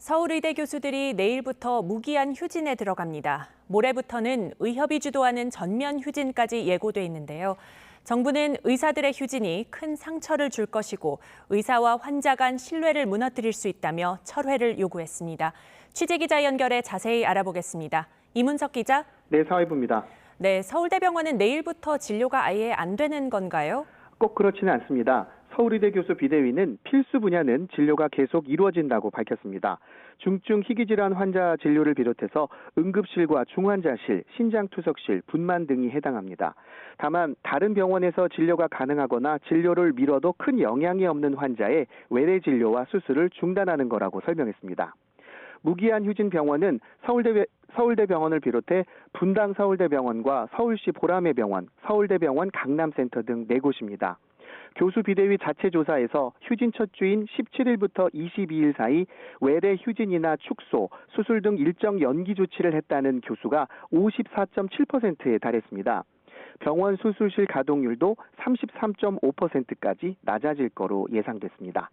서울의대 교수들이 내일부터 무기한 휴진에 들어갑니다. 모레부터는 의협이 주도하는 전면 휴진까지 예고돼 있는데요. 정부는 의사들의 휴진이 큰 상처를 줄 것이고 의사와 환자 간 신뢰를 무너뜨릴 수 있다며 철회를 요구했습니다. 취재기자 연결해 자세히 알아보겠습니다. 이문석 기자. 네, 사회부입니다. 네, 서울대병원은 내일부터 진료가 아예 안 되는 건가요? 꼭 그렇지는 않습니다. 서울의대 교수 비대위는 필수 분야는 진료가 계속 이루어진다고 밝혔습니다. 중증 희귀질환 환자 진료를 비롯해서 응급실과 중환자실, 신장투석실, 분만 등이 해당합니다. 다만 다른 병원에서 진료가 가능하거나 진료를 미뤄도 큰 영향이 없는 환자의 외래 진료와 수술을 중단하는 거라고 설명했습니다. 무기한 휴진 병원은 서울대병원을 비롯해 분당 서울대병원과 서울시 보라매병원, 서울대병원 강남센터 등 4곳입니다. 교수 비대위 자체 조사에서 휴진 첫 주인 17일부터 22일 사이 외래 휴진이나 축소, 수술 등 일정 연기 조치를 했다는 교수가 54.7%에 달했습니다. 병원 수술실 가동률도 33.5%까지 낮아질 거로 예상됐습니다.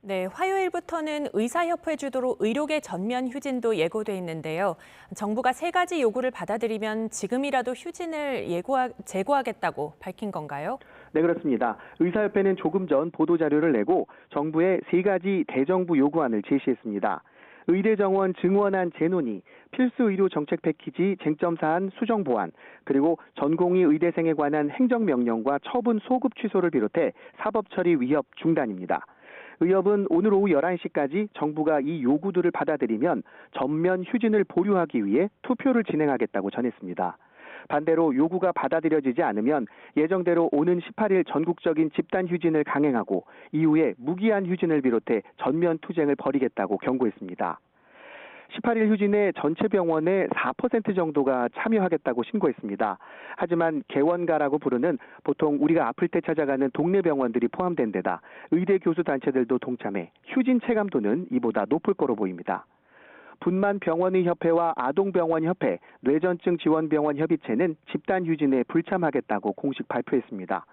네, 화요일부터는 의사협회 주도로 의료계 전면 휴진도 예고돼 있는데요. 정부가 3가지 요구를 받아들이면 지금이라도 휴진을 재고하겠다고 밝힌 건가요? 네, 그렇습니다. 의사협회는 조금 전 보도자료를 내고 정부에 3가지 대정부 요구안을 제시했습니다. 의대 정원 증원안 재논의, 필수 의료 정책 패키지 쟁점 사안 수정 보완, 그리고 전공의 의대생에 관한 행정명령과 처분 소급 취소를 비롯해 사법 처리 위협 중단입니다. 의협은 오늘 오후 11시까지 정부가 이 요구들을 받아들이면 전면 휴진을 보류하기 위해 투표를 진행하겠다고 전했습니다. 반대로 요구가 받아들여지지 않으면 예정대로 오는 18일 전국적인 집단 휴진을 강행하고 이후에 무기한 휴진을 비롯해 전면 투쟁을 벌이겠다고 경고했습니다. 18일 휴진에 전체 병원의 4% 정도가 참여하겠다고 신고했습니다. 하지만 개원가라고 부르는 보통 우리가 아플 때 찾아가는 동네 병원들이 포함된 데다 의대 교수 단체들도 동참해 휴진 체감도는 이보다 높을 거로 보입니다. 분만 병원의 협회와 아동병원협회, 뇌전증 지원병원 협의체는 집단 휴진에 불참하겠다고 공식 발표했습니다.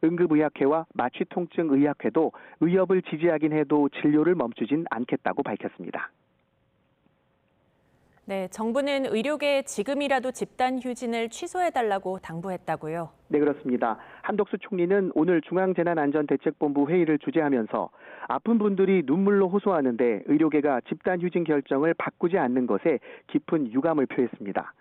응급의학회와 마취통증의학회도 의협을 지지하긴 해도 진료를 멈추진 않겠다고 밝혔습니다. 네, 정부는 의료계에 지금이라도 집단 휴진을 취소해달라고 당부했다고요? 네, 그렇습니다. 한덕수 총리는 오늘 중앙재난안전대책본부 회의를 주재하면서 아픈 분들이 눈물로 호소하는데 의료계가 집단 휴진 결정을 바꾸지 않는 것에 깊은 유감을 표했습니다.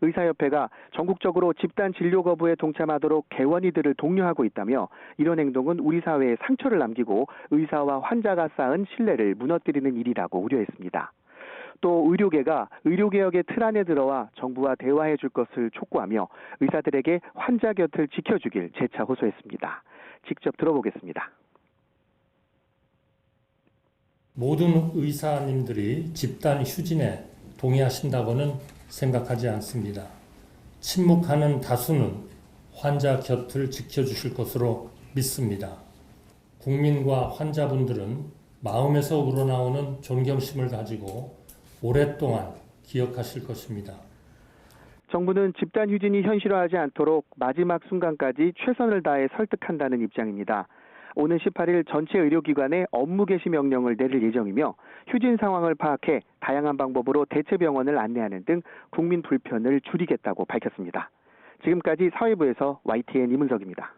의사협회가 전국적으로 집단 진료 거부에 동참하도록 개원이들을 독려하고 있다며 이런 행동은 우리 사회에 상처를 남기고 의사와 환자가 쌓은 신뢰를 무너뜨리는 일이라고 우려했습니다. 또 의료계가 의료개혁의 틀 안에 들어와 정부와 대화해 줄 것을 촉구하며 의사들에게 환자 곁을 지켜주길 재차 호소했습니다. 직접 들어보겠습니다. 모든 의사님들이 집단 휴진에 동의하신다고는 생각하지 않습니다. 침묵하는 다수는 환자 곁을 지켜주실 것으로 믿습니다. 국민과 환자분들은 마음에서 우러나오는 존경심을 가지고 오랫동안 기억하실 것입니다. 정부는 집단 휴진이 현실화하지 않도록 마지막 순간까지 최선을 다해 설득한다는 입장입니다. 오는 18일 전체 의료기관에 업무 개시 명령을 내릴 예정이며 휴진 상황을 파악해 다양한 방법으로 대체 병원을 안내하는 등 국민 불편을 줄이겠다고 밝혔습니다. 지금까지 사회부에서 YTN 이문석입니다.